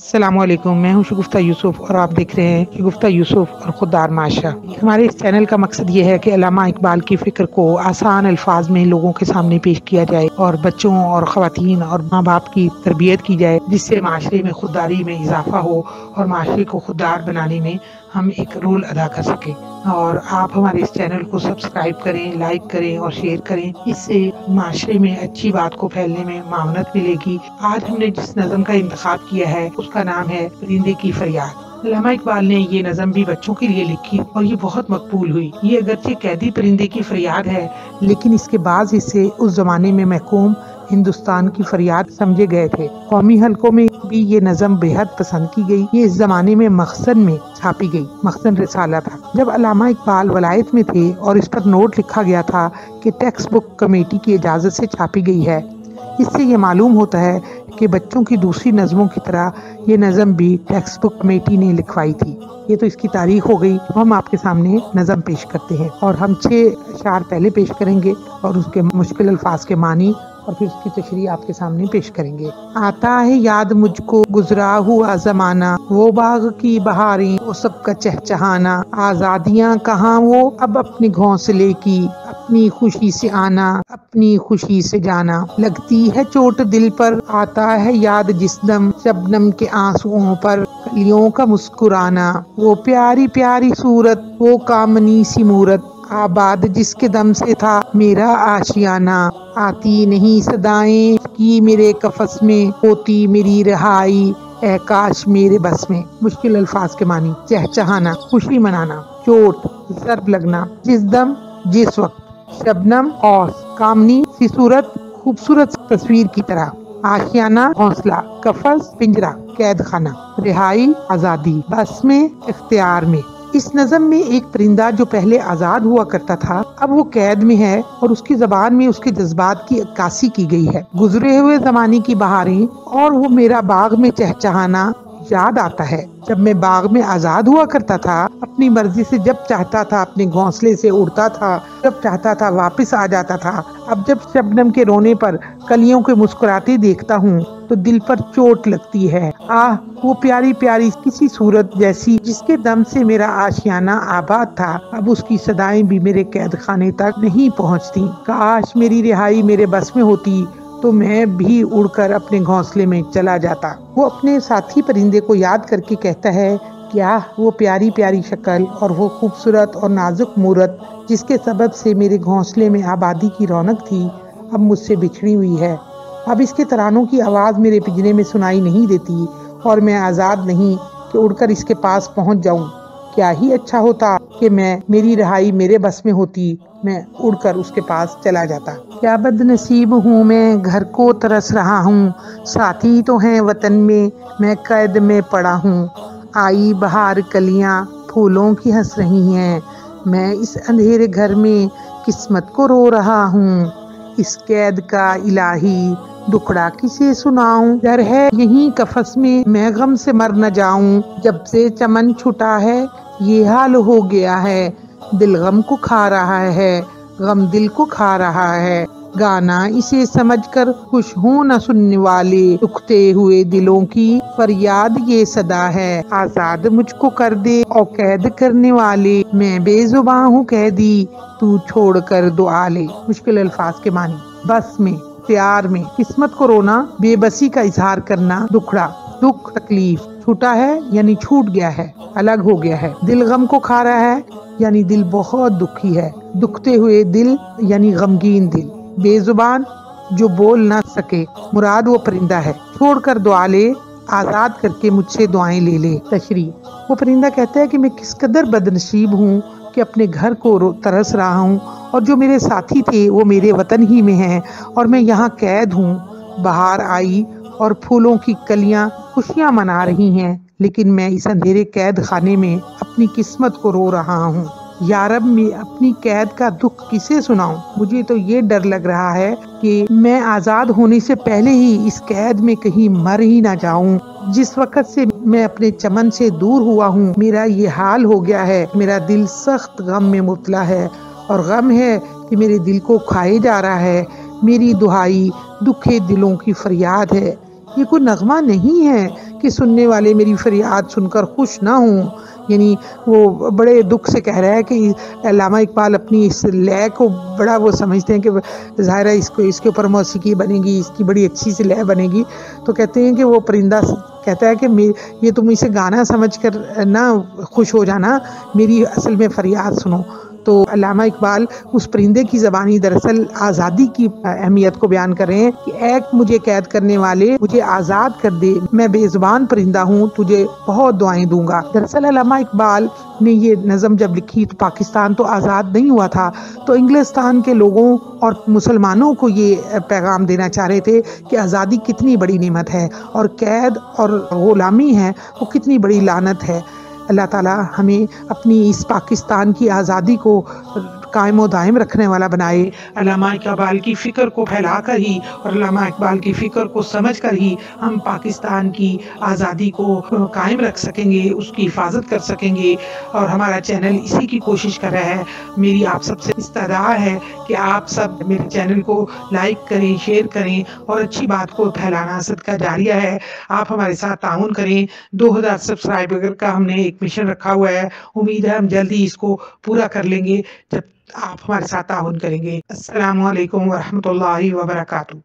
السلام علیکم، میں ہوں شگفتہ یوسف اور آپ دیکھ رہے ہیں شگفتہ یوسف اور خوددار معاشرہ۔ ہمارے اس چینل کا مقصد یہ ہے کہ علامہ اقبال کی فکر کو آسان الفاظ میں لوگوں کے سامنے پیش کیا جائے اور بچوں اور خواتین اور ماں باپ کی تربیت کی جائے، جس سے معاشرے میں خودداری میں اضافہ ہو اور معاشرے کو خوددار بنانے میں ہم ایک رول ادا کر سکیں۔ اور آپ ہمارے اس چینل کو سبسکرائب کریں، لائک کریں اور شیئر کریں، اس سے معاشرے میں اچھی بات کو پھیلنے میں معاونت ملے گی۔ آج ہم نے جس نظم کا انتخاب کیا ہے اس کا نام ہے پرندے کی فریاد۔ علامہ اقبال نے یہ نظم بھی بچوں کے لیے لکھی اور یہ بہت مقبول ہوئی۔ یہ اگرچہ قیدی پرندے کی فریاد ہے، لیکن اس کے بعض حصے اس زمانے میں محکوم ہندوستان کی فریاد سمجھے گئے تھے۔ قومی حلقوں میں بھی یہ نظم بے حد پسند کی گئی۔ یہ اس زمانے میں مخزن میں چھاپی گئی، مخزن رسالہ تھا۔ جب علامہ اقبال ولایت میں تھے اور اس پر نوٹ لکھا گیا تھا کہ ٹیکسٹ بک کمیٹی کی اجازت سے چھاپی گئی ہے، اس سے یہ معلوم ہوتا ہے کہ بچوں کی دوسری نظموں کی طرح یہ نظم بھی ٹیکسٹ بک کمیٹی نے لکھوائی تھی۔ یہ تو اس کی تاریخ ہو گئی۔ ہم آپ کے سامنے نظم پیش کرتے ہیں اور ہم 6 اشعار پہلے پیش کریں گے اور اس کے مشکل الفاظ کے معنی اور پھر اس کی تشریح آپ کے سامنے پیش کریں گے۔ آتا ہے یاد مجھ کو گزرا ہوا زمانہ، وہ باغ کی بہاریں، وہ سب کا چہچہانا، آزادیاں کہاں وہ اب اپنے گھونسلے کی، اپنی خوشی سے آنا، اپنی خوشی سے جانا، لگتی ہے چوٹ دل پر، آتا ہے یاد جس دم شبنم کے آنسوؤں پر، کلیوں کا مسکرانا، وہ پیاری پیاری صورت، وہ کامنی سی مورت، آباد جس کے دم سے تھا میرا آشیانہ، آتی نہیں صدائیں کی میرے قفس میں، ہوتی میری رہائی اے کاش میرے بس میں۔ مشکل الفاظ کے معنی: چہچہانا، خوشی منانا، چوٹ، ضرب لگنا، جس دم، جس وقت، شبنم، اوس، کامنی سی صورت، خوبصورت تصویر کی طرح، آشیانہ، گھونسلہ، قفس، پنجرہ، قید خانہ، رہائی، آزادی، بس میں، اختیار میں۔ اس نظم میں ایک پرندہ جو پہلے آزاد ہوا کرتا تھا اب وہ قید میں ہے اور اس کی زبان میں اس کے جذبات کی عکاسی کی گئی ہے۔ گزرے ہوئے زمانے کی بہاریں اور وہ میرا باغ میں چہچہانا یاد آتا ہے۔ جب میں باغ میں آزاد ہوا کرتا تھا، اپنی مرضی سے جب چاہتا تھا اپنے گھونسلے سے اڑتا تھا، جب چاہتا تھا واپس آ جاتا تھا، اب جب شبنم کے رونے پر کلیوں کے مسکراتے دیکھتا ہوں تو دل پر چوٹ لگتی ہے۔ وہ پیاری پیاری کسی صورت جیسی جس کے دم سے میرا آشیانہ آباد تھا، اب اس کی صدائیں بھی میرے قید خانے تک نہیں پہنچتی۔ کاش میری رہائی میرے بس میں ہوتی تو میں بھی اڑ کر اپنے گھونسلے میں چلا جاتا۔ وہ اپنے ساتھی پرندے کو یاد کر کے کہتا ہے، کیا وہ پیاری پیاری شکل اور وہ خوبصورت اور نازک مورت جس کے سبب سے میرے گھونسلے میں آبادی کی رونق تھی، اب مجھ سے بچھڑی ہوئی ہے۔ اب اس کے ترانوں کی آواز میرے پنجرے میں سنائی نہیں دیتی اور میں آزاد نہیں کہ اڑ کر اس کے پاس پہنچ جاؤں۔ کیا ہی اچھا ہوتا کہ میری رہائی میرے بس میں ہوتی، میں اڑ کر اس کے پاس چلا جاتا۔ کیا بد نصیب ہوں میں، گھر کو ترس رہا ہوں، ساتھی تو ہیں وطن میں قید میں پڑا ہوں، آئی بہار کلیاں پھولوں کی ہنس رہی ہیں، میں اس اندھیرے گھر میں قسمت کو رو رہا ہوں، اس قید کا الہی دکھڑا کسے سناؤں، ڈر ہے یہیں قفس میں غم سے مر نہ جاؤں، جب سے چمن چھٹا ہے یہ حال ہو گیا ہے، دل غم کو کھا رہا ہے، غم دل کو کھا رہا ہے، گانا اسے سمجھ کر خوش ہوں نہ سننے والے، دکھتے ہوئے دلوں کی فریاد یہ صدا ہے، آزاد مجھ کو کر دے اور قید کرنے والے، میں بے زباں ہوں قیدی تو چھوڑ کر دعا لے۔ مشکل الفاظ کے معنی: بس میں، اختیار میں، قسمت کو رونا، بے بسی کا اظہار کرنا، دکھڑا، دکھ، تکلیف، چھوٹا ہے یعنی چھوٹ گیا ہے، الگ ہو گیا ہے، دل غم کو کھا رہا ہے یعنی دل بہت دکھی ہے، دکھتے ہوئے دل یعنی غمگین دل، بے زبان جو بول نہ سکے، مراد وہ پرندہ ہے، چھوڑ کر دعا لے، آزاد کر کے مجھ سے دعائیں لے لے۔ تشریح: وہ پرندہ کہتا ہے کہ میں کس قدر بد نصیب ہوں کہ اپنے گھر کو ترس رہا ہوں اور جو میرے ساتھی تھے وہ میرے وطن ہی میں ہیں اور میں یہاں قید ہوں۔ بہار آئی اور پھولوں کی کلیاں خوشیاں منا رہی ہیں، لیکن میں اس اندھیرے قید خانے میں اپنی قسمت کو رو رہا ہوں۔ یا رب، میں اپنی قید کا دکھ کسے سناؤں؟ مجھے تو یہ ڈر لگ رہا ہے کہ میں آزاد ہونے سے پہلے ہی اس قید میں کہیں مر ہی نہ جاؤں۔ جس وقت سے میں اپنے چمن سے دور ہوا ہوں میرا یہ حال ہو گیا ہے، میرا دل سخت غم میں مبتلا ہے اور غم ہے کہ میرے دل کو کھائے جا رہا ہے۔ میری دہائی دکھے دلوں کی فریاد ہے۔ یہ کوئی نغمہ نہیں ہے کہ سننے والے میری فریاد سن کر خوش نہ ہوں. یعنی وہ بڑے دکھ سے کہہ رہا ہے کہ علامہ اقبال اپنی اس لے کو بڑا وہ سمجھتے ہیں کہ ظاہر ہے اس کے اوپر موسیقی بنے گی، اس کی بڑی اچھی سی لے بنے گی. تو کہتے ہیں کہ وہ پرندہ کہتا ہے کہ یہ تم اسے گانا سمجھ کر نہ خوش ہو جانا، میری اصل میں فریاد سنو. تو علامہ اقبال اس پرندے کی زبانی دراصل آزادی کی اہمیت کو بیان کر رہے ہیں کہ اے مجھے قید کرنے والے، مجھے آزاد کر دے، میں بے زبان پرندہ ہوں، تجھے بہت دعائیں دوں گا. دراصل علامہ اقبال نے یہ نظم جب لکھی تو پاکستان تو آزاد نہیں ہوا تھا، تو انگلستان کے لوگوں اور مسلمانوں کو یہ پیغام دینا چاہ رہے تھے کہ آزادی کتنی بڑی نعمت ہے اور قید اور غلامی ہے وہ کتنی بڑی لعنت ہے. اللہ تعالی ہمیں اپنی اس پاکستان کی آزادی کو قائم و دائم رکھنے والا بنائے. علامہ اقبال کی فکر کو پھیلا کر ہی اور علامہ اقبال کی فکر کو سمجھ کر ہی ہم پاکستان کی آزادی کو قائم رکھ سکیں گے، اس کی حفاظت کر سکیں گے. اور ہمارا چینل اسی کی کوشش کر رہا ہے. میری آپ سب سے استدعا ہے کہ آپ سب میرے چینل کو لائک کریں، شیئر کریں اور اچھی بات کو پھیلانا صدقہ جاریہ ہے. آپ ہمارے ساتھ تعاون کریں. 2000 سبسکرائبر کا ہم نے ایک مشن رکھا ہوا ہے، امید ہے ہم جلدی اس کو پورا کر لیں گے جب آپ ہمارے ساتھ تعاون کریں گے. السلام علیکم ورحمۃ اللہ وبرکاتہ.